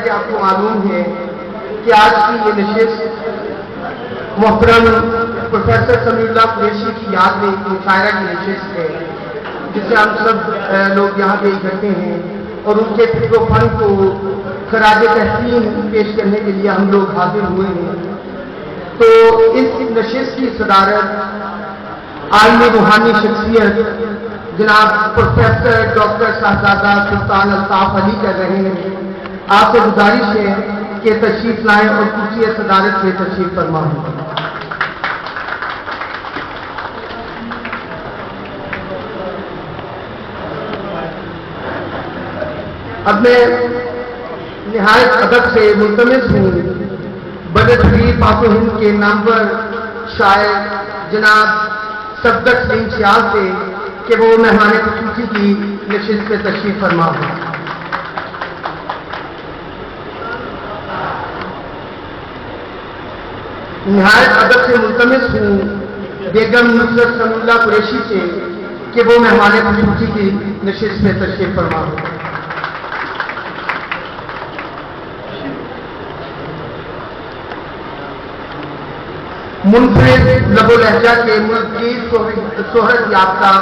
کہ آپ کو معلوم ہے کہ آج کی یہ نشست محترم پروفیسر سمیع اللہ قریشی کی یاد میں ایک مشاعرہ کی نشست ہے، جس سے ہم سب لوگ یہاں پہ اکٹھے ہیں اور ان کے فکر و فن کو خراج تحسین پیش کرنے کے لیے ہم لوگ حاضر ہوئے ہیں۔ تو اس نشست کی صدارت عالم روحانی شخصیت جناب پروفیسر ڈاکٹر صاحبزادہ سلطان الطاف علی کر رہے ہیں۔ آپ سے گزارش ہے کہ تشریف لائیں اور کرسی صدارت سے تشریف فرمائیں۔ اب میں نہایت ادب سے ملتمس ہوں بدر پاک و ہند کے نامور شاعر جناب صفدر سنگھ سیال سے کہ وہ مہمان خصوصی کی نشست سے تشریف فرما ہو۔ نہایت ادب سے ملتمس ہوں بیگم نصرت سمیع اللہ قریشی سے کہ وہ مہمان خصوصی کی نشست میں تشریف فرما ہو۔ منفرد لب و لہجہ کے ملک کی شہرت یافتہ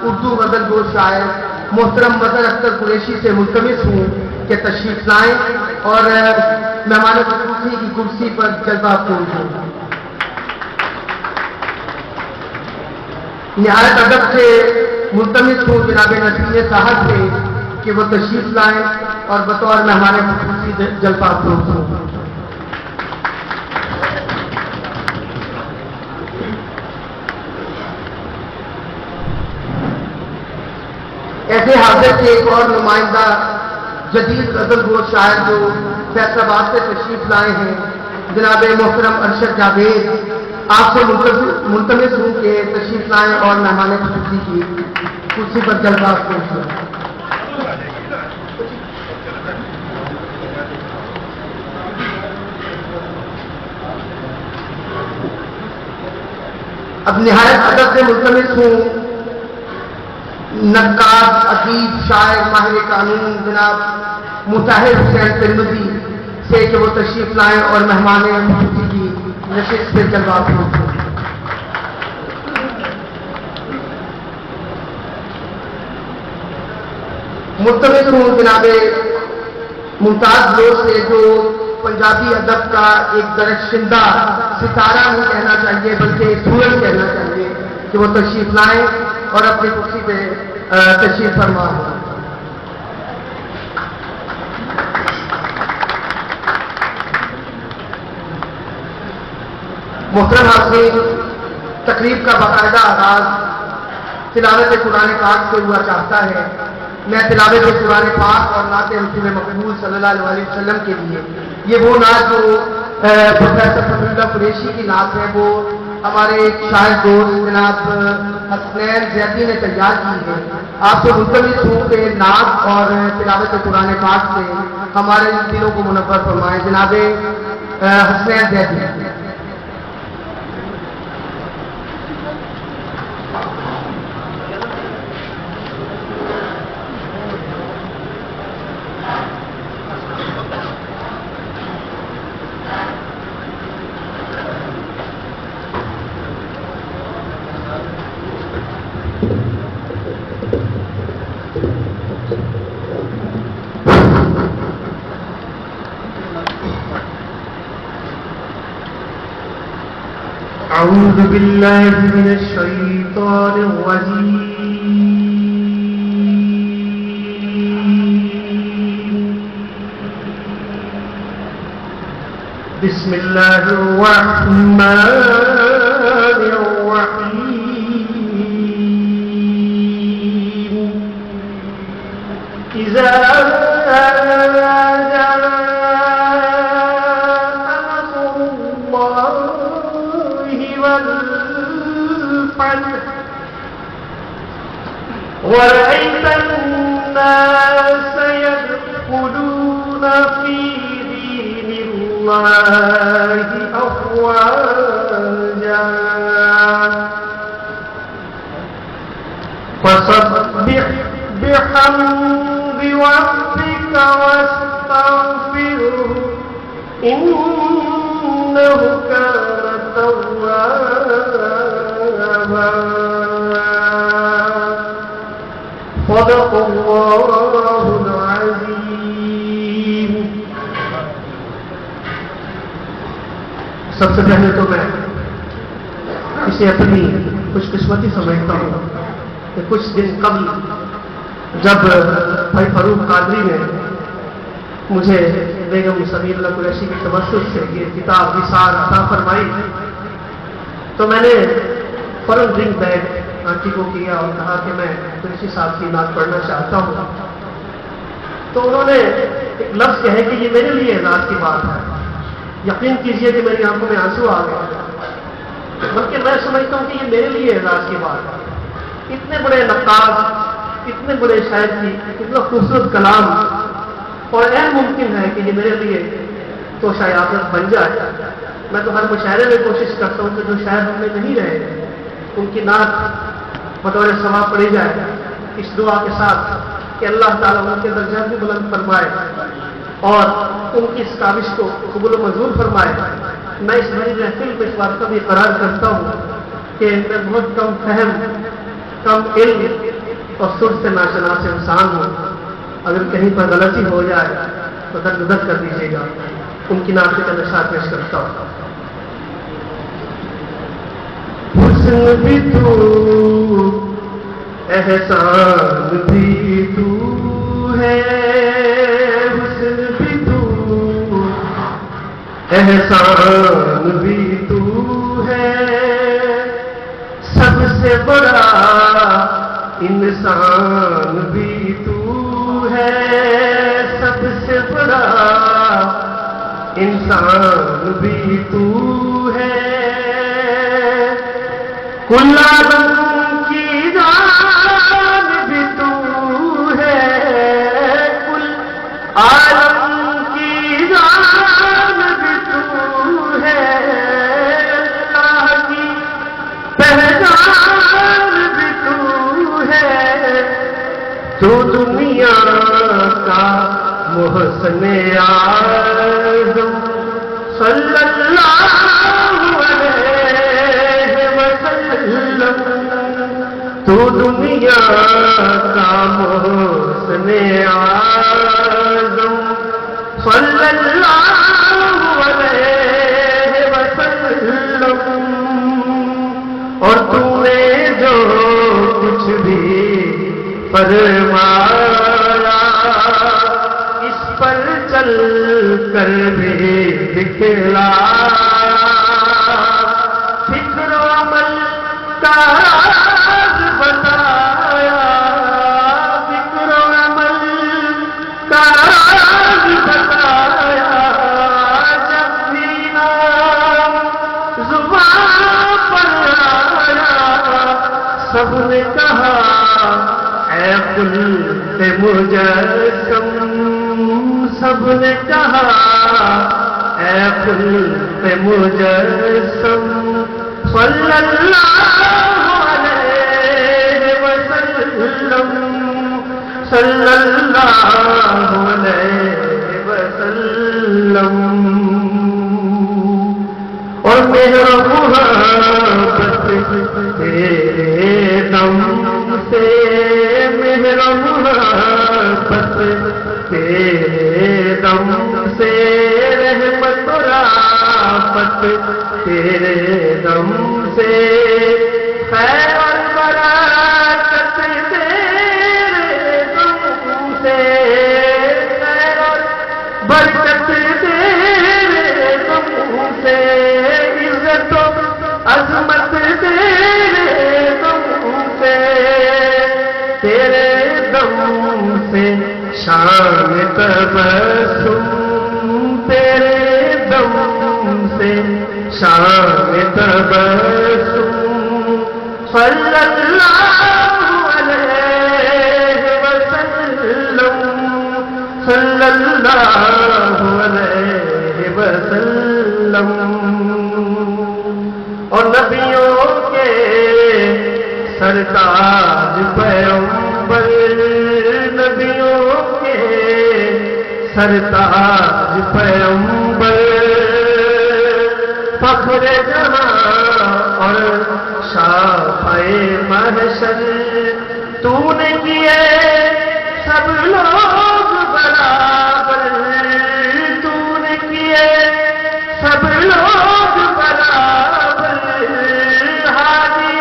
اردو غزل گو شاعر محترم مظہر اختر قریشی سے ملتمس ہوں کہ تشریف لائیں اور مہمان خصوصی کی کرسی پر جلوہ افروز ہوں۔ نہایت ادب سے ملتمس ہوں جناب نسیم صاحب سے کہ وہ تشریف لائیں اور بطور مہمان خصوصی جلوہ افروز ہوں۔ ایسے حاضر کے ایک اور نمائندہ جدید غزل گو شاعر جو فیصل آباد سے تشریف لائے ہیں جناب محترم ارشد جاوید، آپ سے ملتمس ہوں کہ تشریف لائیں اور مہمان خصوصی کی کرسی پر جلوہ افروز ہوں۔ اب نہایت ادب سے ملتمس ہوں نقاد، ادیب، شاعر، ماہر قانون جناب مطہر حسین ترمذی سے کہ وہ تشریف لائیں اور مہمان خصوصی کی نشست سے جلوہ افروز ہوں۔ ملتمس ہوں جناب ممتاز لوگ سے جو پنجابی ادب کا ایک درخشندہ ستارہ نہیں کہنا چاہیے بلکہ سورج کہنا چاہیے کہ وہ تشریف لائیں اور اپنی کرسی پہ تشریف فرما ہو۔ محترم حاضرین، تقریب کا باقاعدہ آغاز تلاوت قرآن پاک سے ہوا چاہتا ہے۔ میں تلاوت قرآن پاک اور نعت رسول مقبول صلی اللہ علیہ وسلم کے لیے یہ وہ نعت جو پروفیسر سمیع اللہ قریشی کی نعت ہے وہ ہمارے ایک شاعر دوست جناب حسنین زیدی نے تیار کی ہے۔ آپ سے ملتمس ہوں کہ نعت اور تلاوت قرآن پاک سے ہمارے دلوں کو منور فرمائیں۔ جناب حسنین زیدی۔ أعوذ بالله من الشيطان الرجيم بسم الله الرحمن الرحيم إذا ورأيت الناس يدخلون في دين الله أفواجا فسبح بحمد ربك واستغفره إنه كان توابا صدق الله العظيم. سب سے پہلے تو میں اسے اپنی خوش قسمتی سمجھتا ہوں کہ کچھ دن قبل جب بھائی فاروق قادری نے مجھے بیگم سمیر اللہ قریشی کی توسط سے یہ کتاب وصال عطا فرمائی تو میں نے فوراً ڈرنک بیگ آنٹی کو کیا اور کہا کہ میں قریشی صاحب کی نعت پڑھنا چاہتا ہوں. تو انہوں نے ایک لفظ کہے کہ یہ میرے لیے اعزاز کی بات ہے. یقین کیجئے کہ میری آنکھوں میں آنسو آ گئے, بلکہ میں سمجھتا ہوں کہ یہ میرے لیے اعزاز کی بات ہے. اتنے بڑے نقاش, اتنے بڑے شاعر کی اتنا خوبصورت کلام, اور اہم ممکن ہے کہ یہ میرے لیے تو شاید بن جائے. میں تو ہر مشاعرے میں کوشش کرتا ہوں کہ جو شاعر ہم میں نہیں رہے ان کی نعت بطور ثواب پڑھی جائے, اس دعا کے ساتھ کہ اللہ تعالیٰ ان کے درجات بھی بلند فرمائے اور ان کی اس کاوش کو قبول و منظور فرمائے. میں اس بڑی محفل میں اس بات کا بھی اقرار کرتا ہوں کہ میں بہت کم فہم, کم علم اور سر سے ناشناس انسان ہوں. اگر کہیں پر غلطی ہو جائے تو درگزر کر دیجیے گا. ان کی نعت کا نشاط پیش کرتا ہوں. حسن بھی تو احسان بھی تو ہے, حسن بھی تو احسان بھی تو ہے, سب سے بڑا انسان بھی تو ہے, سب سے بڑا انسان بھی تو ہے. کل عالم کی جان بھی تو ہے, کل عالم کی جان بھی تو ہے, اللہ کی پہچان بھی تو ہے. تو دنیا کا محسن اعظم صلی اللہ علیہ وسلم, تو دنیا کا محسن اعظم صلی اللہ علیہ وسلم. اور تو نے جو کچھ بھی فرمایا اس پر چل کر بھی دکھلایا. فکر و عمل کا راز بتایا, فکر و عمل کا راز بتایا. جب بھی نام زبان پر آیا سب نے کہا اے خلق مجسم, سب نے کہا اے خلق مجسم صلی اللہ علیہ وسلم, صلی اللہ علیہ وسلم. اور میرا محبت تیرے دم سے, میرا محبت تیرے دم سے, رحمت و رافت تیرے دم سے, خیر اور برکت تیرے دم سے, خیر اور برکت تیرے دم سے, عزت و عظمت تیرے دم سے, تیرے دم سے شان تبسم, تیرے دم سے شان تبسم صلی اللہ علیہ وسلم, صلی اللہ علیہ وسلم. اور نبیوں کے سرتاج پیغمبر, نبیوں کے سرتاج پیغمبر محشر تو نے کیے سب لوگ برابر، تو نے کیے سب لوگ برابر، ہادی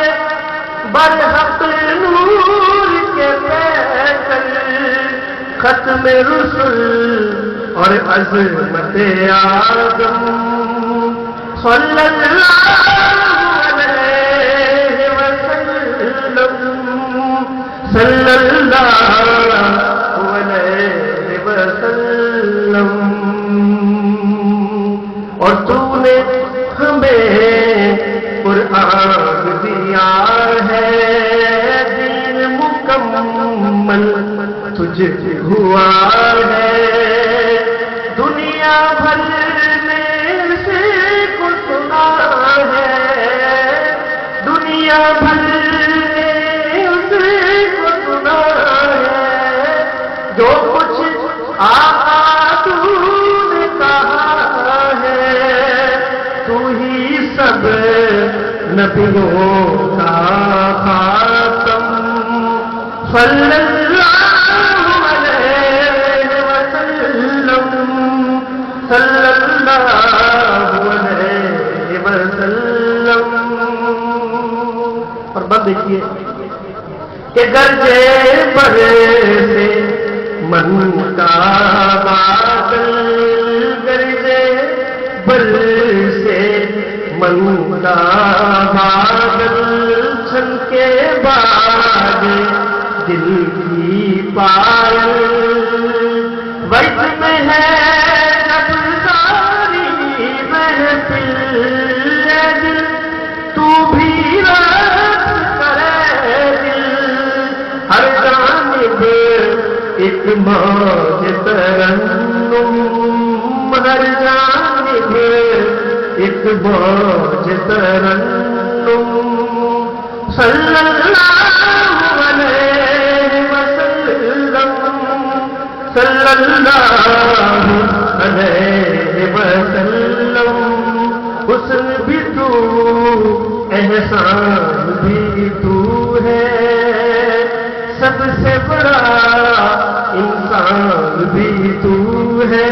برحق نور کے پیکر، ختم رسل اور عظمت آدم صلی اللہ علیہ وسلم، صلی اللہ علیہ وسلم۔ اور تو نے ہمیں قرآن دیا ہے، دین مکمل تجھ ہوا ہے، دنیا بھر میں سے کو سنا ہے، دنیا بھر میں سے کو سنا ہے، جو کچھ آقا تو نے کہا ہے، تو ہی سب نبیوں کا خاتم صلی اللہ صلی اللہ علیہ وسلم۔ اور بات دیکھیے کہ گرجے بڑے سے من کا بادل، گرجے بڑے سے من کا بادل، چھن کے بعد دل کی پائل، وقت میں ہے تو بھی رقص کرے دل، ہر جانب ایک موج ترنم، ہر جانب ایک موج ترنم، صلی اللہ علیہ وسلم، صلی اللہ علیہ وسلم۔ حسن بھی تو احسان بھی تو ہے، سب سے بڑا انسان بھی تو ہے،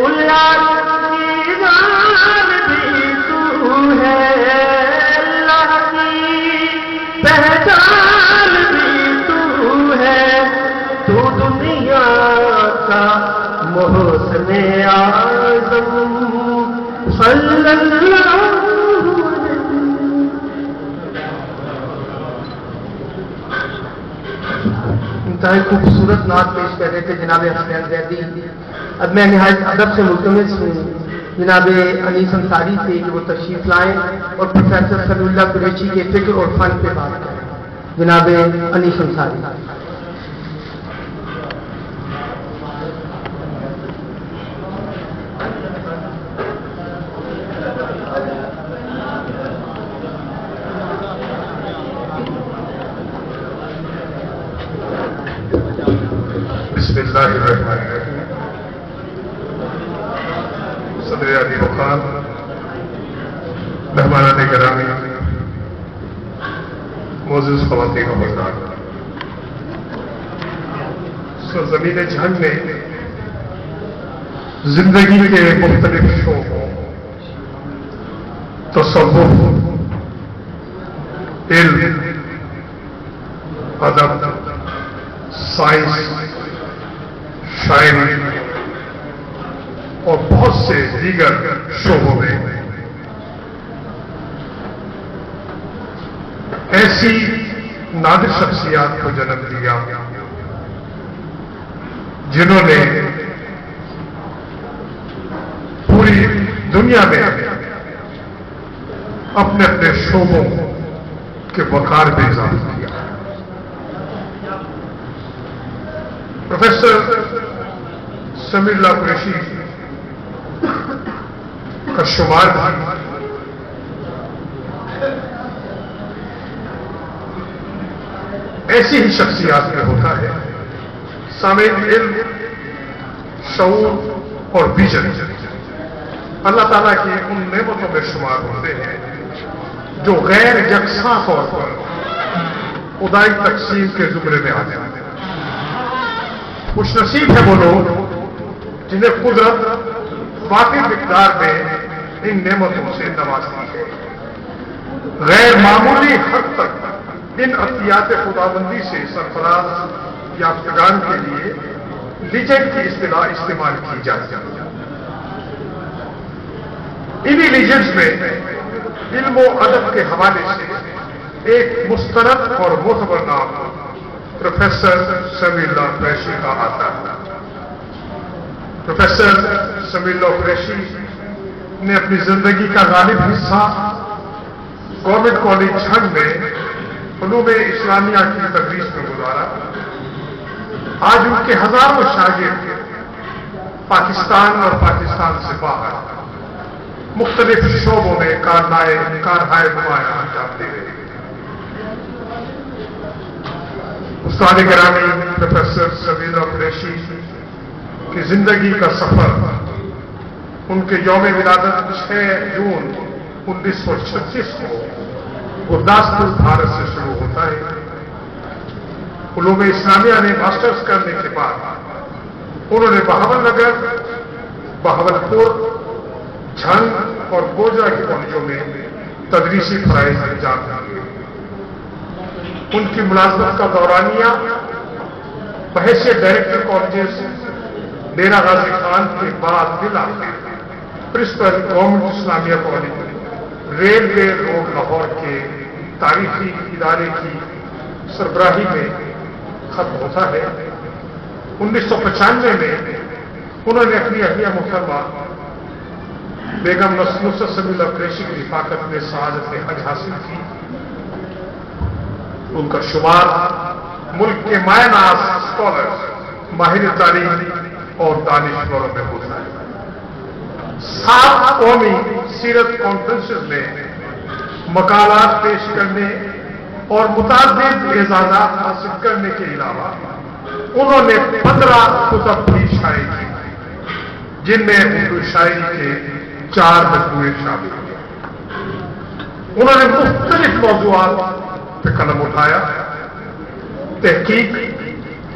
اللہ کی جان بھی تو ہے، اللہ کی پہچان بھی تو ہے، تو دنیا کا محسن اعظم صلی اللہ علیہ۔ انتہائی خوبصورت نعت پیش کر رہے تھے جناب حسنین زیدی۔ اب میں نہایت ادب سے ملتمس ہوں جناب انیس انصاری سے کہ وہ تشریف لائیں اور پروفیسر سمیع اللہ قریشی کے فکر اور فن پہ بات کریں۔ جناب انیس انصاری۔ بسم اللہ الرحمن الرحیم۔ صدر علی وقار، مہمانان گرامی، معزز خواتین و حضرات، سرزمین جہان نے زندگی کے مختلف شعبوں، تصوف، علم، ادب، سائنس، شاعری اور بہت سے دیگر شعبوں میں ایسی نادر شخصیات کو جنم دیا جنہوں نے پوری دنیا میں اپنے اپنے شعبوں کے وقار میں اضافہ کیا۔ پروفیسر سمیع اللہ قریشی کا شمار بھی ایسی ہی شخصیات میں ہوتا ہے، سامعین علم، شعور اور ویژن اللہ تعالیٰ کی ان نعمتوں میں شمار ہوتے ہیں جو غیر یکساں طور پر خدائی تقسیم کے زمرے میں آ جائیں۔ خوش نصیب ہے وہ لوگ جنہیں قدرت واقعی مقدار میں ان نعمتوں سے نوازتی ہے۔ غیر معمولی حد تک ان عطیات خداوندی سے سرفراز یافتگان کے لیے لیجنڈ کی اصطلاح استعمال کی جاتی ہے۔ انہی لیجنڈز میں علم و ادب کے حوالے سے ایک مستند اور معتبر نام پروفیسر سمیع اللہ قریشی کا آتا ہے۔ پروفیسر سمیع اللہ قریشی نے اپنی زندگی کا غالب حصہ گورنمنٹ کالج جھنگ میں علوم اسلامیہ کی تدریس میں گزارا۔ آج ان کے ہزاروں شاگرد پاکستان اور پاکستان سے باہر مختلف شعبوں میں کارہائے نمایاں انجام دے رہے ہیں۔ استاد گرامی پروفیسر سمیع اللہ قریشی کی زندگی کا سفر ان کے یوم ولادت 6 جون 1936 کو گرداسپور بھارت سے شروع ہوتا ہے۔ علوم اسلامیہ نے ماسٹرز کرنے کے بعد انہوں نے بہاول نگر، بہاولپور، جھنگ اور گوجرا کے کالجوں میں تدریسی فرائض انجام دیے۔ ان کی ملازمت کا دورانیہ بحیثیت ڈائریکٹر کالجز ڈیرہ غازی خان کے بعد بالآخر پرنسپل گورنمنٹ اسلامیہ کالج ریلوے روڈ لاہور کے تاریخی ادارے کی سربراہی میں ختم ہوتا ہے۔ 1995 میں انہوں نے اپنی اہلیہ محترمہ بیگم نصرت سمیع اللہ قریشی کی رفاقت میں سعادت حج حاصل کی۔ ان کا شمار ملک کے مایہ ناز اسکالرز، ماہر تاریخ اور دانشوروں میں ہوتا ہے۔ 7 قومی سیرت کانفرنسز میں مقالات پیش کرنے اور متعدد اعزازات حاصل کرنے کے علاوہ انہوں نے 15 کتب بھی شائع کی، جن میں اردو شاعری کے 4 مجموعے شامل ہیں۔ انہوں نے مختلف موضوعات پہ قلم اٹھایا: تحقیق،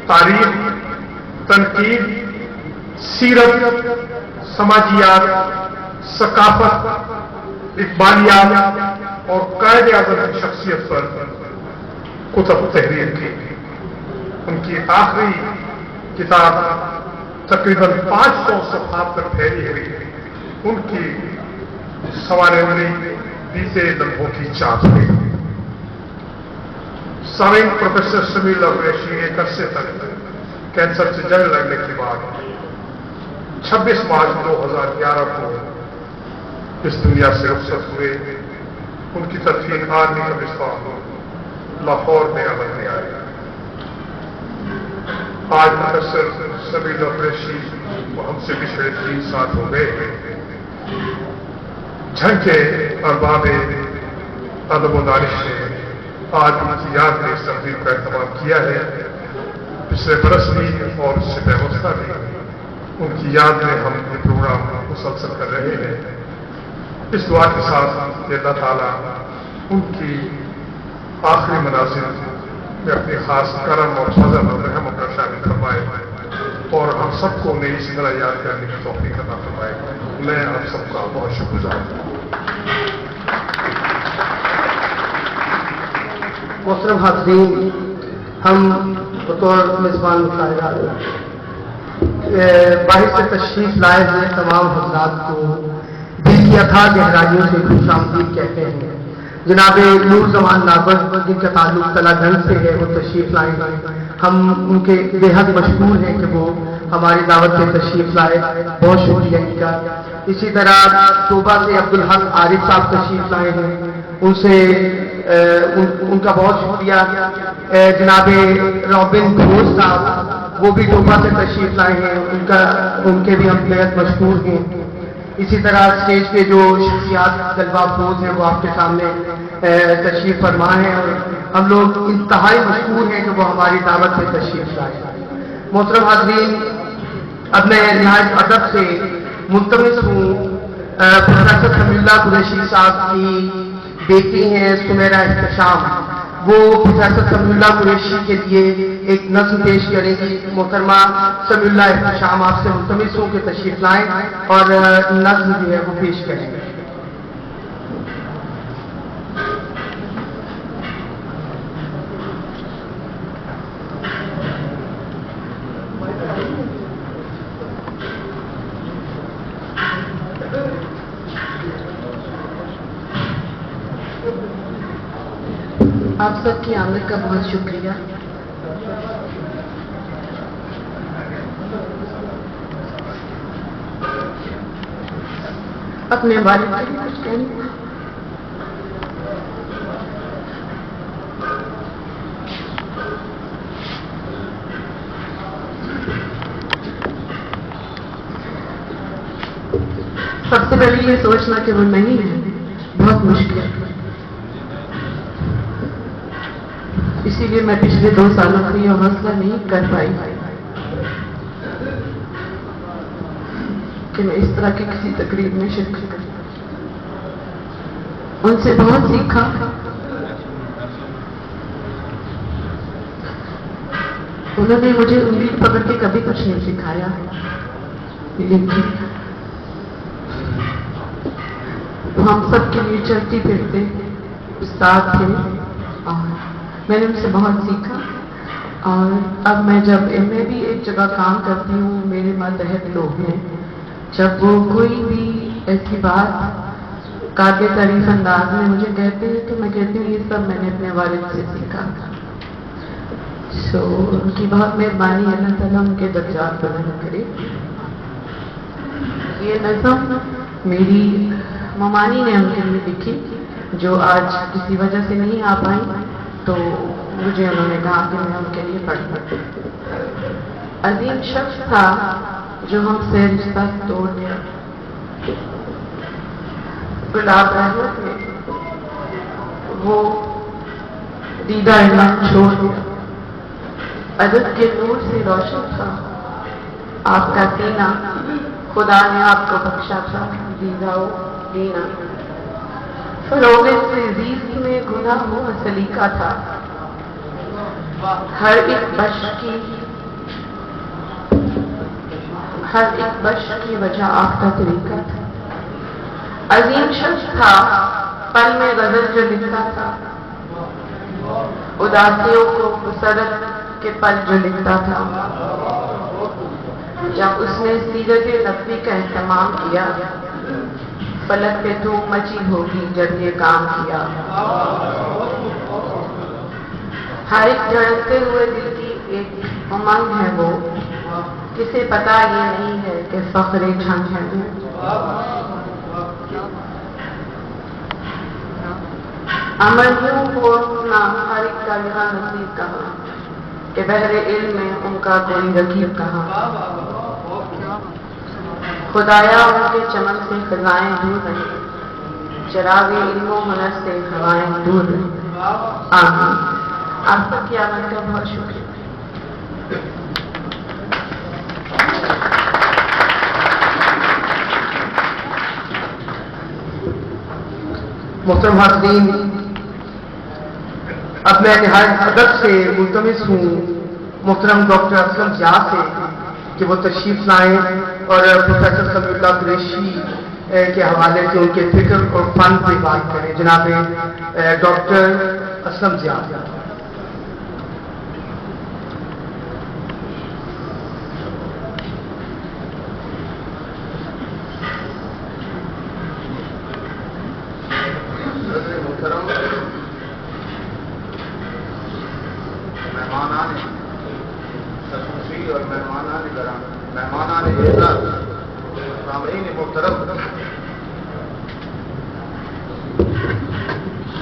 تاریخ، تنقید، سیرت، سماجیات، ثقافت، اقبالیات اور قائد اعظم کی شخصیت پر کتب تحریر کی۔ ان کی آخری کتاب تقریباً 500 صفحات پر پھیلی ہوئی ان کی سوانح بیتے لمحوں کی چاپ ہے۔ سامعین، پروفیسر سمیع اللہ قریشی ایک عرصے تک کینسر سے جنگ لڑنے کے بعد 26 مارچ 2011 کو اس دنیا سے رخصت ہوئے۔ ان کی تدفین آرمی قبرستان لاہور میں عمل میں آئی۔ آج پروفیسر سمیع اللہ قریشی وہ ہم سے پچھلے 3 سال ہو گئے ہیں۔ جھنگ کے ارباب ادب و دانش نے آج ان کی یاد میں اس تقریب کا اہتمام کیا ہے۔ پچھلے برس بھی اور اس سے پیوستہ بھی ان کی یاد میں ہم یہ پروگرام مسلسل کر رہے ہیں۔ اس دعا کے ساتھ کہ اللہ تعالیٰ ان کی آخری منازل میں اپنی خاص کرم اور فضل اور رحم کا شامل فرمائے اور ہم سب کو انہیں اسی طرح یاد کرنے کی توفیق عطا فرمائے۔ میں آپ سب کا بہت شکر گزار ہوں۔ محترم حاضرین، ہم بطور میزبان مشاہدہ باہر سے تشریف لائے ہوئے تمام حضرات کو دل کی اتھاہ گہرائیوں سے خوش آمدید کہتے ہیں۔ جناب نور زمان ناگوج جن کا تعلق تلا گنج سے ہے، وہ تشریف لائے گئے۔ ہم ان کے بے حد مشکور ہیں کہ وہ ہماری دعوت سے تشریف لائے، بہت شکریہ ان کا۔ اسی طرح صوبہ سے عبدالحق عارف صاحب تشریف لائے ہیں، ان کا بہت شکریہ۔ جناب رابن گھوষ صاحب وہ بھی ٹوپا سے تشریف لائے ہیں، ان کے بھی ہم بےحد مشکور ہیں۔ اسی طرح اسٹیج پہ جو شخصیات جلوہ افروز ہیں وہ آپ کے سامنے تشریف فرما ہیں اور ہم لوگ انتہائی مشکور ہیں کہ وہ ہماری دعوت سے تشریف لائے۔ محترم حاضرین، اب میں نہایت ادب سے ملتمس ہوں پروفیسر سمیع اللہ قریشی صاحب کی بیٹی ہیں سمیرہ احتشام، وہ پروفیسر سمیع اللہ قریشی کے لیے ایک نظم پیش کریں گی. محترمہ سمیع اللہ احتشام آپ سے ملتمس ہوں کہ تشریف لائیں اور نظم جو ہے وہ پیش کریں. آپ سب کی آمد کا بہت شکریہ. اپنے والد کے لیے کچھ کہنا. سب سے پہلے یہ سوچنا کہ وہ نہیں ہے بہت مشکل ہے. اسی لیے میں پچھلے 2 سالوں سے یہ حوصلہ نہیں کر پائی کہ میں اس طرح کی کسی تقریب میں شرکت کروں. ان سے بہت سیکھا. انہوں نے مجھے انگلی پکڑ کے کبھی کچھ نہیں سکھایا، لیکن ہم سب کے لیے چلتی پھرتے استاد تھے اور میں نے ان سے بہت سیکھا. اور اب میں جب میں بھی ایک جگہ کام کرتی ہوں، میرے ماتحت لوگ ہیں، جب وہ کوئی بھی ایسی بات قابل تعریف انداز میں مجھے کہتے ہیں تو میں کہتی ہوں یہ سب میں نے اپنے والد سے سیکھا. ان کی بہت مہربانی، اللہ تعالیٰ ان کے درجات بلند کرے. یہ نظم میری ممانی نے ان کے لیے لکھی جو آج کسی وجہ سے نہیں آ پائی، تو مجھے انہوں نے کہا کہ میں ان کے لیے پڑھوں. عظیم شخص تھا جو ہم سے رشتہ توڑ گیا. گلاب احمد نے وہ دیدہ علم چھوڑ دیا. ادب کے نور سے روشن تھا آپ کا سینہ، خدا نے آپ کو بخشا تھا دیدہ و دینا. فروغ سے زیست میں گناہ ہوا سلیقہ تھا. ہر ایک بش کی وجہ آپ کا طریقہ تھا. عظیم شخص تھا، پل میں غزل جو لکھتا تھا، اداسیوں کو مسرت کے پل جو لکھتا تھا. جب اس نے سیرت نبوی کا اہتمام کیا، فلک پہ دھوپ مچی ہوگی جب یہ کام کیا. ہر ایک جھڑکتے ہوئے دل کی ایک امنگ ہے وہ، کسے پتا یہ نہیں ہے کہ فخر جھنگ ہے وہ. امریوں کو اپنا ہر ایک کا یہاں نصیب کہا کہ بحر علم میں ان کا کوئی رقیب کہا. خدایا ان کے چمن سے خزائیں دور رہے، چراغ علم و ہنر سے ہوائیں دور رہے. آمین. آپ سب کی آمد کا بہت شکریہ. محترم حاضرین، اب میں نہایت ادب سے ملتمس ہوں محترم ڈاکٹر اسلم ضیاء سے کہ وہ تشریف لائیں اور پروفیسر سمیع اللہ قریشی کے حوالے سے ان کے فکر اور فن پہ بات کریں. جناب ڈاکٹر اسلم ضیاء.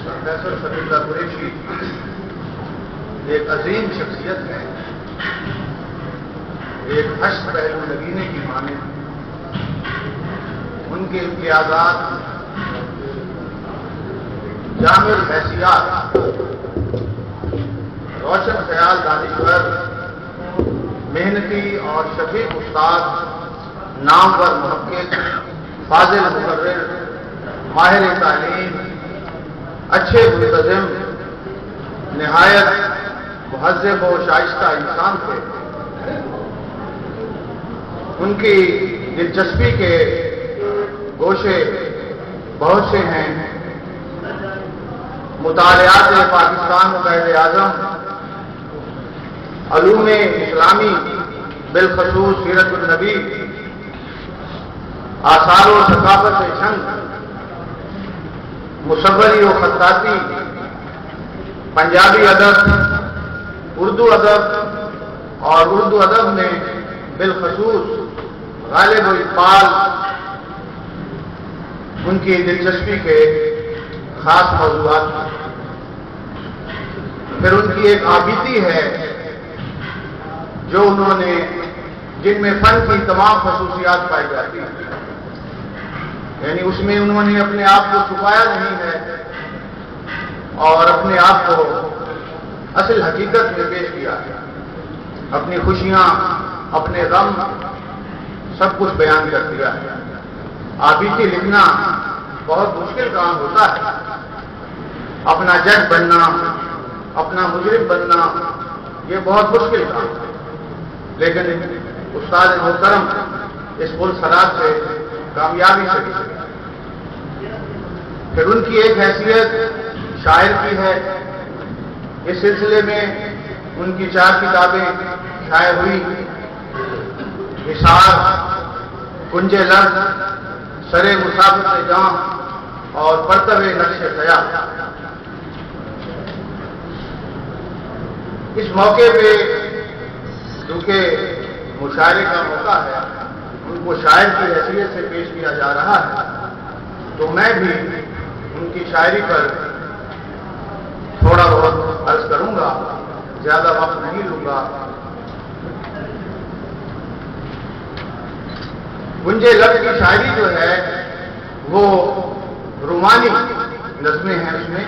پروفیسر سمیع اللہ قریشی ایک عظیم شخصیت ہے، ایک حشر پہلو نگینے کی مانند. ان کے امتیازات جامع الحیثیات، روشن خیال دانشور، محنتی اور شفیق استاد، نامور محقق، فاضل مقرر، ماہر تعلیم، اچھے منتظم، نہایت مہذب و شائستہ انسان تھے. ان کی دلچسپی کے گوشے بہت سے ہیں. مطالعات پاکستان و قائد اعظم، علوم اسلامی بالخصوص سیرت النبی، آثار و ثقافت چنگ، مصوری و خطاطی، پنجابی ادب، اردو ادب اور اردو ادب میں بالخصوص غالب و اقبال ان کی دلچسپی کے خاص موضوعات ہیں. پھر ان کی ایک عابدی ہے جو انہوں نے، جن میں فن کی تمام خصوصیات پائی جاتی ہیں. یعنی اس میں انہوں نے اپنے آپ کو چھپایا نہیں ہے اور اپنے آپ کو اصل حقیقت میں پیش کیا ہے. اپنی خوشیاں، اپنے غم، سب کچھ بیان کر دیا ہے. عابدی لکھنا بہت مشکل کام ہوتا ہے. اپنا جج بننا، اپنا مجرم بننا، یہ بہت مشکل کام ہے. لیکن استاد محترم اس پرسرات سے کامیابی سے گزرے. پھر ان کی ایک حیثیت شاعر کی ہے. اس سلسلے میں ان کی 4 کتابیں شائع ہوئی: اشعار، کنج لفظ، سر مسافت جاں اور پرتو نقش خیال. اس موقع پہ کیونکہ مشاعرے کا موقع ہے، ان کو شاعر کی حیثیت سے پیش کیا جا رہا ہے، تو میں بھی ان کی شاعری پر تھوڑا بہت عرض کروں گا، زیادہ وقت نہیں لوں گا. گنجے لفظ کی شاعری جو ہے وہ رومانی نظمیں ہیں اس میں،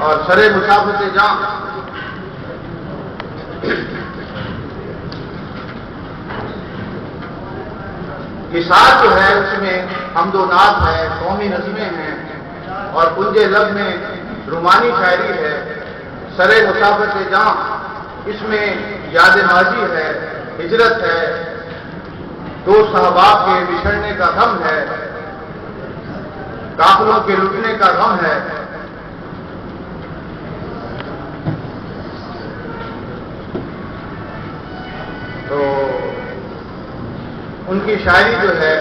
اور سر مسافت جاں اشعار جو ہے اس میں حمد و نعت ہے، قومی نظمیں ہیں، اور کنج لب میں رومانی شاعری ہے. سر مسافت جاں اس میں یاد ماضی ہے، ہجرت ہے، 2 صحباب کے بچھڑنے کا غم ہے، قافلوں کے لٹنے کا غم ہے. تو ان کی شاعری جو ہے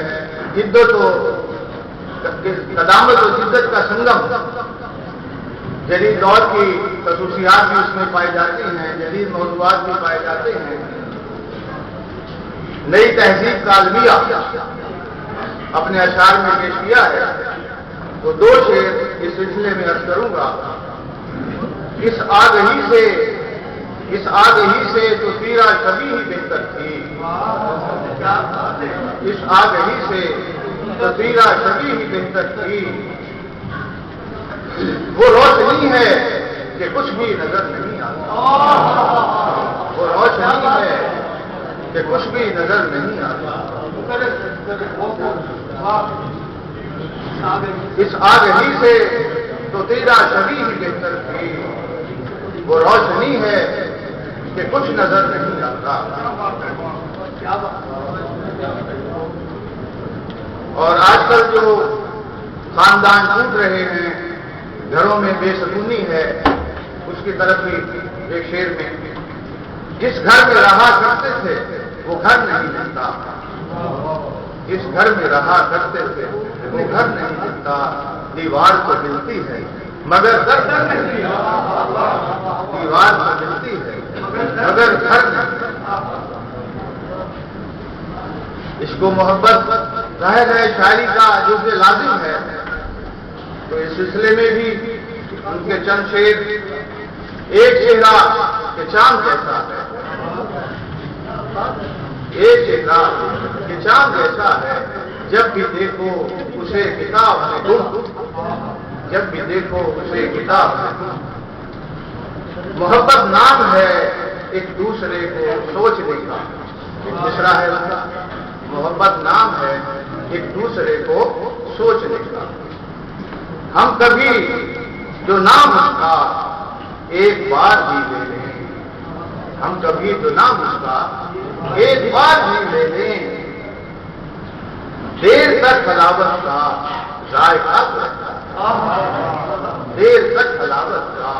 جدت و قدامت و جدت کا سنگم. جدید دور کی خصوصیات بھی اس میں پائی جاتی ہیں، جدید موضوعات بھی پائے جاتے ہیں. نئی تہذیب کا المیہ اپنے اشعار میں پیش کیا ہے. تو 2 شعر اس سلسلے میں عرض کروں گا. اس آگہی سے تو تیرا شبیہ ہی بہتر تھی. اس آگہی سے تو تیرا شبیہ ہی بہتر تھی. وہ روشنی ہے کہ کچھ بھی نظر نہیں آتا. وہ روشنی ہے کہ کچھ بھی نظر نہیں آتا. اس آگہی سے تو تیرا شبیہ ہی بہتر تھی. وہ روشنی ہے کہ کچھ نظر نہیں آتا. اور آج کل جو خاندان ٹوٹ رہے ہیں، گھروں میں بے سکونی ہے، اس کی طرف بھی ایک شعر میں، جس گھر میں رہا کرتے تھے وہ گھر نہیں ملتا. جس گھر میں رہا کرتے تھے وہ گھر نہیں ملتا. دیوار تو ملتی ہے مگر گھر نہیں. دیوار تو ملتی ہے مگر گھر نہیں. اس کو محبت ظاہر ہے شاعری کا جو کہ لازم ہے. تو اس سلسلے میں بھی ان کے چند شعر: ایک چہرہ کہ چاند جیسا ہے، ایک چہرہ کہ چاند جیسا ہے، جب بھی دیکھو اسے کتاب میں گم، جب بھی دیکھو اسے کتاب میں گم. محبت نام ہے ایک دوسرے کو سوچنے کا. ایک دوسرا ہے اس کا. محبت نام ہے ایک دوسرے کو سوچنے کا. ہم کبھی جو نام اس کا ایک بار بھی لے لیں، ہم کبھی جو نام اس کا ایک بار بھی لے لیں، دیر تک حلاوت کا ذائقہ رکھتا ہے، دیر تک حلاوت کا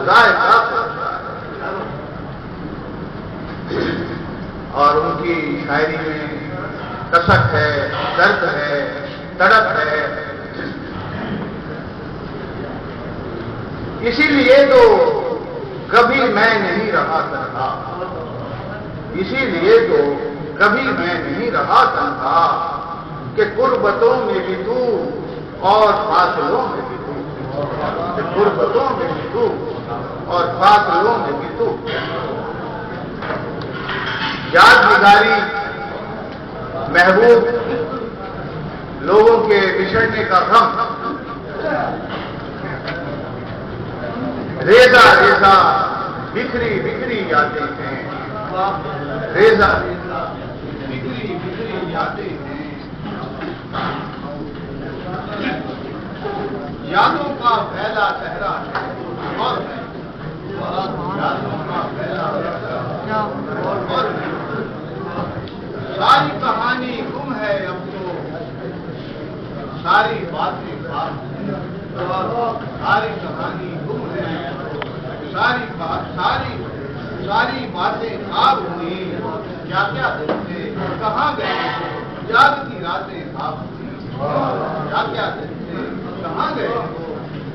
ذائقہ رکھتا ہے۔ اور ان کی شاعری میں کسک ہے، درد ہے، تڑپ ہے۔ اسی لیے تو کبھی میں نہیں رہا تنہا، اسی لیے تو کبھی میں نہیں رہا تنہا، کہ قربتوں میں بھی تو اور فاصلوں میں بھی تو، کہ قربتوں میں بھی تو اور فاصلوں میں بھی تو۔ یادگاری محبوب لوگوں کے بچھڑنے کا غم، ریزہ ریزہ بکھری بکھری یادیں ہیں، ریزہ ریزہ بکھری بکھری یادیں ہیں۔ یادوں کا پھیلا صحرا ہے اور ہے، یادوں کا پھیلا صحرا اور ہے۔ ساری کہانی گم ہے اب تو، ساری باتیں خواب ہیں، ساری کہانی گم ہے، ساری باتیں خواب ہوئی، کیا کیا دن تھے کہاں گئے، جاگتی راتیں خواب ہوئی، کیا کیا دن تھے کہاں گئے،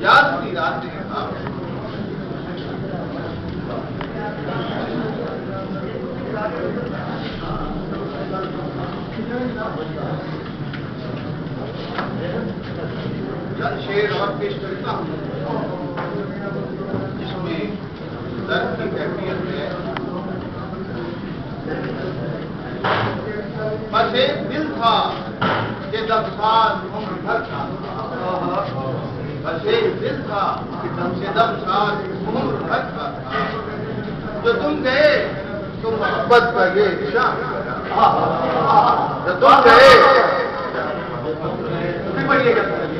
جاگتی راتیں خواب ہوئی۔ چند شعر اور پیش کرتا ہوں جس میں درد کی کیفیت ہے۔ بس ایک دل تھا کہ 10 سال عمر بھر کا تھا، بس ایک دل تھا کہ 10 سال عمر بھر کا تھا، جو تم گئے تو محبت کا یہ نشان بنا، جو تم گئے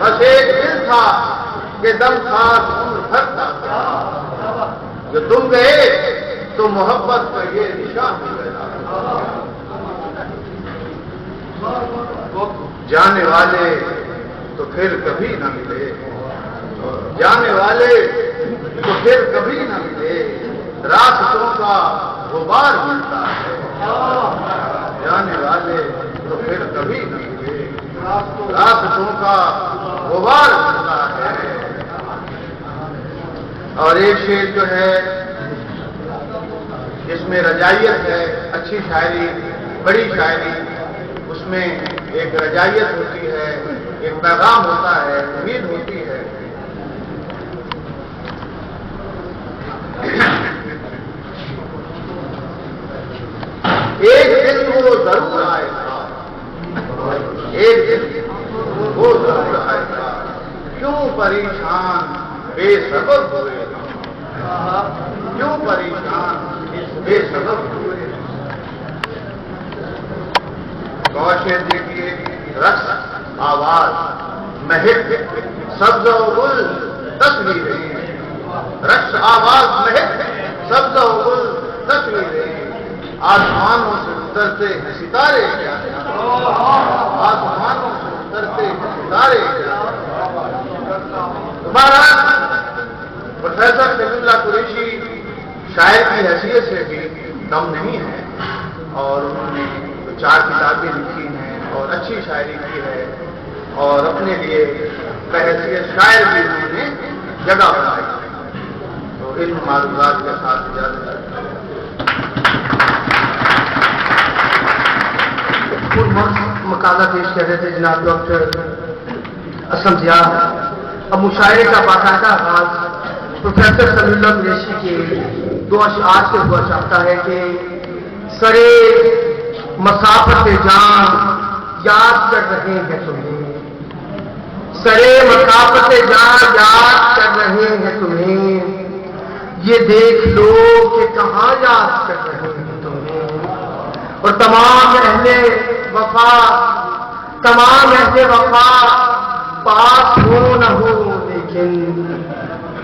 بس ایک دل تھا کہ 10 سال عمر بھر کا تھا، جو تم گئے تو محبت کا یہ نشان بنا۔ جانے والے تو پھر کبھی نہ ملے، جانے والے تو پھر کبھی نہ ملے، راستوں کا غبار ملتا ہے، جانے والے تو پھر کبھی نہ ملے، راستوں کا غبار ملتا ہے۔ اور ایک شعر جو ہے جس میں رجائیت ہے، اچھی شاعری، بڑی شاعری، اس میں ایک رجائیت ہوتی ہے، ایک پیغام ہوتا ہے، امید ہوتی ہے۔ ایک دن وہ ضرور آئے گا، ایک دن وہ ضرور آئے گا، کیوں پریشان بے سبب ہوئے، کیوں پریشان بے سبب ہوئے۔ شعر دیکھیے، رقص آواز مہک سبز و گل تصویریں، رقص آواز مہک سبز و گل تصویریں، آسمانوں سے اترتے ہیں ستارے کیا، آسمانوں سے اترتے ہیں ستارے کیا۔ تمہارا پروفیسر سمیع اللہ قریشی شاعر کی حیثیت سے بھی کم نہیں ہے، اور انہوں نے 4 کتابیں لکھی ہیں اور اچھی شاعری کی ہے، اور اپنے لیے بحیثیت شاعر بھی انہوں نے جگہ بنائی ہے۔ تو ان معلومات کے ساتھ اجازت ہے۔ مقالہ پیش کر رہے تھے جناب ڈاکٹر اسلم ضیاء۔ اب مشاعرے کا باقاعدہ آغاز پروفیسر سمیع اللہ قریشی کے 2 اشعار سے ہوا چاہتا ہے کہ سرے مسافت جان یاد کر رہے ہیں تمہیں، سرے مسافت جان یاد کر رہے ہیں تمہیں، یہ دیکھ لو کہ کہاں یاد کر رہے ہیں تمہیں۔ اور تمام اہل وفا پاس ہو نہ ہو لیکن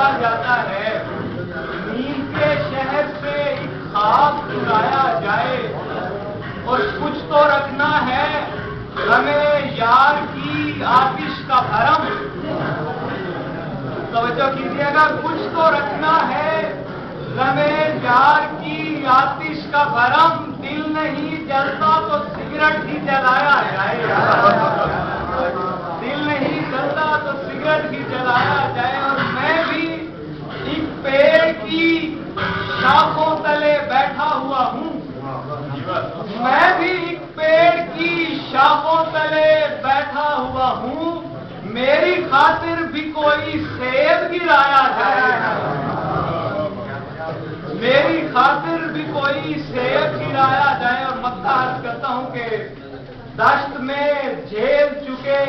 کہا جاتا ہے نیند کے شہر سے ایک خواب چرایا جائے اور کچھ تو رکھنا ہے ہمیں یار کی آتش کا بھرم. توجہ کیجیے گا, کچھ تو رکھنا ہے ہمیں یار کی آتش کا بھرم. دل نہیں جلتا تو سگریٹ ہی جلایا جائے, دل نہیں جلتا تو سگریٹ ہی جلایا جائے. اور میں بھی ایک پیڑ کی شاخوں تلے بیٹھا ہوا ہوں, میں بھی ایک پیڑ کی شاخوں تلے بیٹھا ہوا ہوں. میری خاطر بھی کوئی سیب گرایا جائے, میری خاطر بھی کوئی سیب گرایا جائے. اور مکہ عرض کرتا ہوں کہ دشت میں جھیل چکے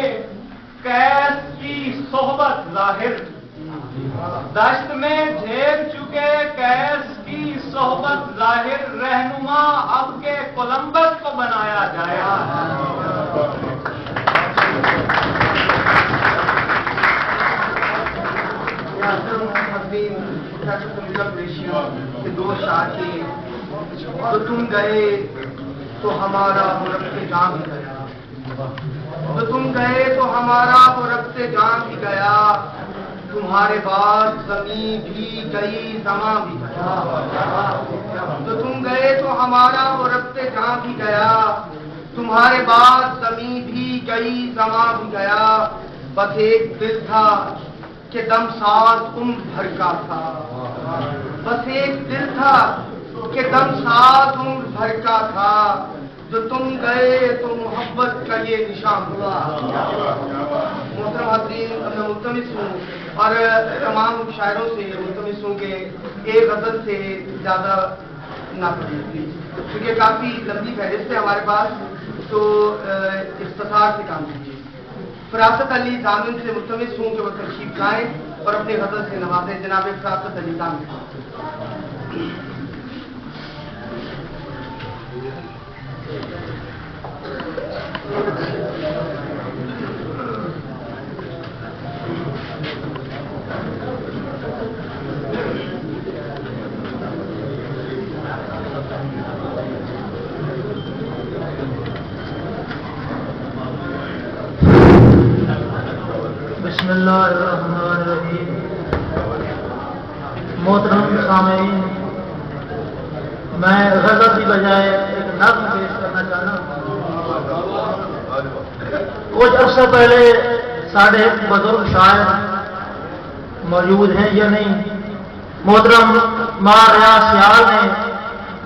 قیس کی صحبت ظاہر, دشت میں جھیل چکے قیس کی صحبت ظاہر. رہنما اب کے کولمبس کو بنایا جائے. کے دو شاعری, تو تم گئے تو ہمارا ربط جان بھی گیا, تو تم گئے تو ہمارا ربط جان بھی گیا. تمہارے بعد زمین بھی گئی زماں بھی گیا, تو تم گئے تو ہمارا ربط جان بھی گیا. تمہارے بعد زمین بھی گئی زماں بھی گیا. بس ایک دل تھا کہ دم ساتھ عمر بھر کا تھا, بس ایک دل تھا کہ دم ساتھ عمر بھر کا تھا. جو تم گئے تو محبت کا یہ نشان ہوا. محترم حاضرین, میں ملتمس ہوں اور تمام شاعروں سے ملتمس ہوں کہ ایک غزل سے زیادہ نہ پڑھیں پلیز, کیونکہ کافی لمبی فہرست ہے ہمارے پاس, تو اختصار سے کام کیجیے. فراست علی ضامن سے ملتمس ہوں کہ وہ تشریف لائیں اور اپنے غزل سے نوازیں. جناب فراست علی ضامن. بسم اللہ الرحمن الرحیم. محترم سامعین, میں غزل کی بجائے ایک نظم پیش کرنا چاہنا ہوں. کچھ عرصہ پہلے ساڑھے ایک بزرگ شاعر موجود ہیں یا نہیں, محترم ماں ریاض سیال نے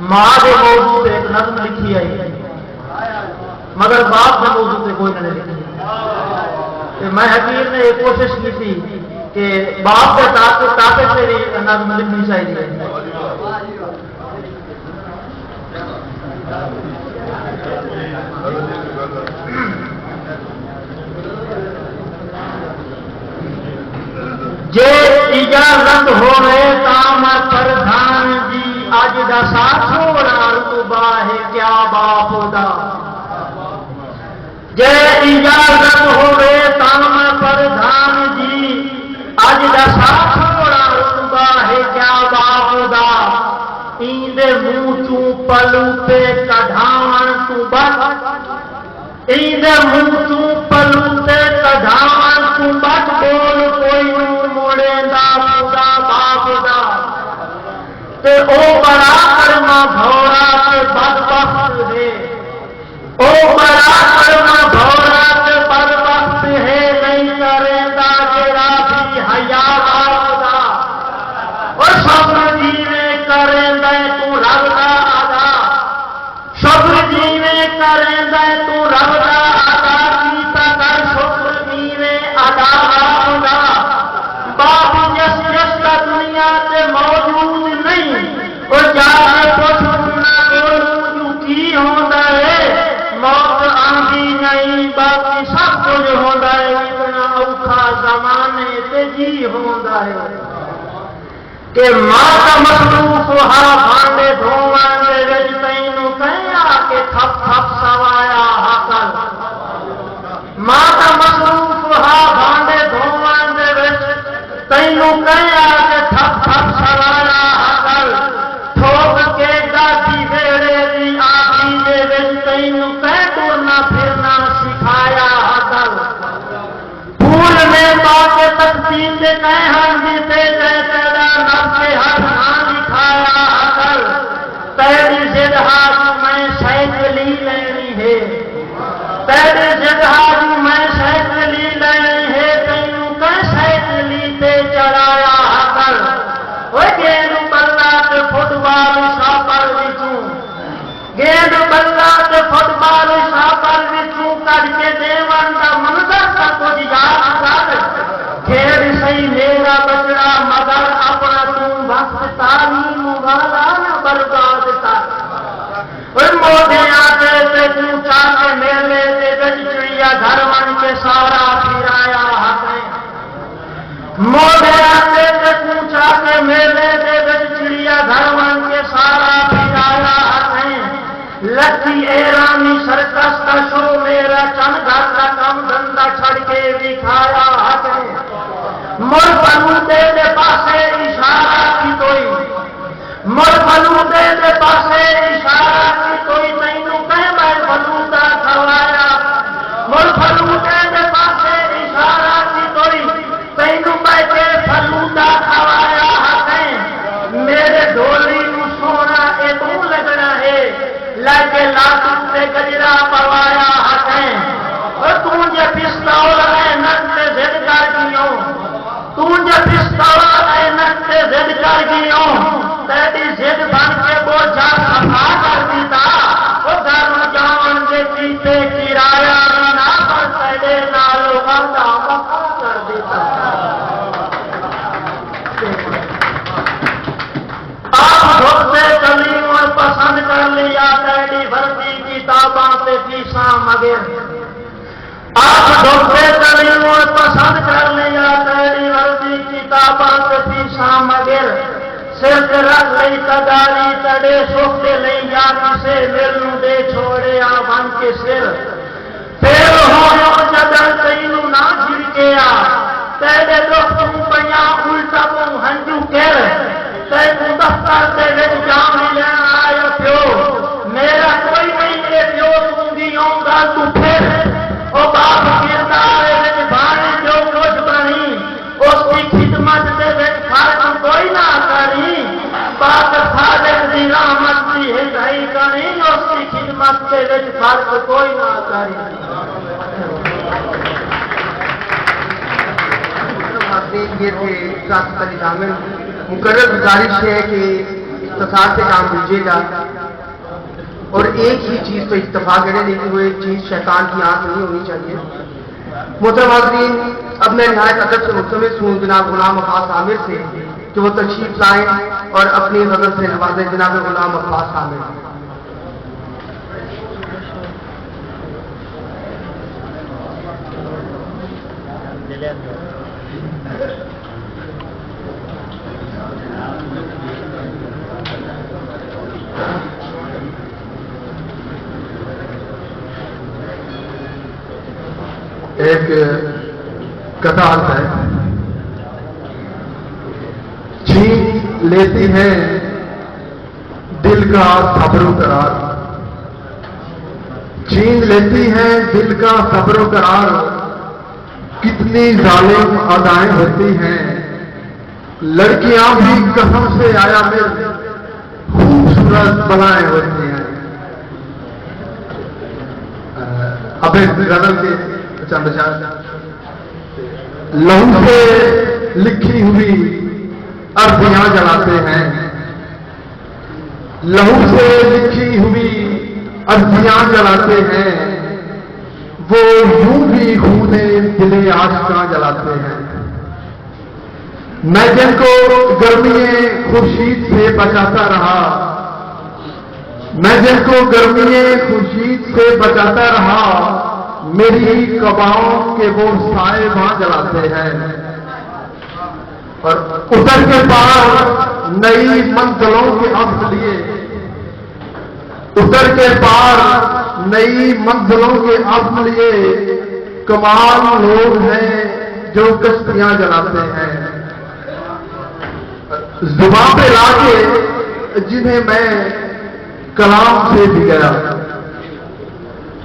ماں کے موضوع پہ ایک نظم لکھی ہے, مگر باپ کے موضوع پہ کوئی نہیں لکھی. میں حقیر نے ایک کوشش کی تھی کہ باپ کے طاقت سے بھی نظم لکھنی چاہیے. جے اجازت ہوئے تام پردھان جی اج دا ساتھوڑا رتبہ ہے کیا باپ دا. جے اجازت ہوئے تام پردھان جی اج دا ساتھوڑا رتبہ ہے کیا باپ دا. ایندے منہ چوں پلو پہ کڈھاون تو بچ, ایندے منہ چوں پلو پہ کڈھاون تو بچ بول کوئی موڑے دا خدا باپ دا. تے او بڑا کرما بھورا تے بدبخت ہے, او بڑا کرما بھورا تے بدبخت ہے, نہیں کریندا جڑا بھی حیا باپ دا. او صبر جیویں کریندا تو رب دا ادا, صبر جیویں کریندا تو رب دا ادا, کیتا کر شکر جیویں ادا باپ دا. باپ جس جس کا دنیا سے موجود نہیں, اور جا کے پوچھنا کو کی ہوتا ہے. موت آندی نہیں باقی سب کچھ ہوتا ہے, اتنا اوکھا زمانے سے جی ہوتا ہے. کہ ماں کا مصروف ہر بھانڈے دھوان دے وچ تینوں کہیا کہ تھپ تھپ سوایا حقل. ماں کا مصروف ہر بھانڈے دھوان دے وچ تینوں کہیا تینوں کہ ٹرنا پھرنا سکھایا عقل پھول میں بات تقسیم دے کہ ہر دیتے کہ تیرا نفس ہر نہ لکھایا عقل تیری ضد ہاں میں سائیکلی لینی ہے تیری ضد ہاں میں سائیکلی لینی ہے تینوں کہ سائیکلی تے چڑھایا عقل وہ گیند بلا تے فٹ بال شاپر وچوں گیند بلا تے فٹ بال شاپر وچوں کر کے دیوان دا منظر کا کچھ یاد کر کھیل صحیح میرا بچڑا مگر اپنا تو وقت تعلیم والا نہ برباد کر موڈے آتے تے تو چاہ کے میلے تے گج چڑیا گھر من کے سارا پھرایا ہاتھیں موڈے آتے تے تو چاہ کے میلے تے گج چڑیا گھر من کے سارا پھرایا ہاتھیں لکی ایرانی سرکس کا شو میرا چند گھر کا کم دھندا چھڑ کے دکھایا ہاتھیں مر بلوتے دے پاسے اشارہ کی کوئی مر بلوتے دے پاسے اشارہ کی کوئی تینوں کہ میں بلوتا کھوایا مر بلوتے دے پاسے اشارہ کی کوئی تینوں میں کے بلوتا کھوایا ہاتھیں میرے ڈھولی نو سونا اے تو لگنا ہے لے لاکھ سے گجرا پوایا ہاتھیں اور تجھے پستول ہے نٹ سے زد کر گیوں تجھے پستول ہے نٹ سے زد کر گیوں تیری زد بن کے بوجھا سفا کر دیتا وہ گھر جان کے پیتے کرایہ نہ پر تیرے نالوں وعدہ وفا کر دیتا آپ دھوپ سے چلی اور پسند کر لیا تیری بھرتی کتاباں سے فیساں مگر آپ دھوپ سے چلی اور پسند کر لیا تیری بھرتی کتاباں سے فیساں مگر سر رکھ لئی تداری تڑے سوکھتے لئی یا کسے ملنوں دے چھوڑے آبان کے سر پھر ہو جدر تینوں نہ جھڑکیا تیرے دفتوں پیا الٹا کو ہنجو کر تینوں دفتر سے وچ جام لینا آیا پیو میرا کوئی نہیں میرے پیو توں دی آؤں گا تو پھر او باپ کردار وچ بھاڑے جو کچھ بنی اس کی خدمت دے وچ فرق کوئی نہ کری باپ صادق دی رحمت دی ہدائی کرنی اس کی خدمت دے وچ فرق کوئی نہ کری یہ تھے ریاست علی عامر مقرر گزارش ہے کہ اختصار سے کام دیجیے گا اور ایک ہی چیز تو اتفاق ہے لیکن وہ ایک چیز شیطان کی آنکھ نہیں ہونی چاہیے محترم حاضرین اب میں نہایت ادب سے ملتمس ہوں جناب غلام عباس عامر سے کہ وہ تشریف لائیں اور اپنی غزل سے نوازیں جناب غلام عباس عامر ایک کتال ہے چھین لیتی ہے دل کا صبر و قرار چھین لیتی ہے دل کا صبر و قرار کتنی ظالم ادائیں ہوتی ہیں لڑکیاں بھی قسم سے آیا میں خوبصورت بلائیں ہوتی ہیں اب ایک غزل کے چند اشعار لہو سے لکھی ہوئی عرضیاں جلاتے ہیں لہو سے لکھی ہوئی عرضیاں جلاتے ہیں وہ یوں بھی خون دل عاشقاں جلاتے ہیں میں جن کو گرمی خورشید سے بچاتا رہا میں جن کو گرمی خورشید سے بچاتا رہا میری قباؤں کے وہ سائے وہاں جلاتے ہیں اور اتر کے پار نئی منزلوں کے عزم لیے اتر کے پار نئی منزلوں کے عزم لیے کمال لوگ ہیں جو کشتیاں جلاتے ہیں زبان پہ لا کے جنہیں میں کلام سے بھی گیا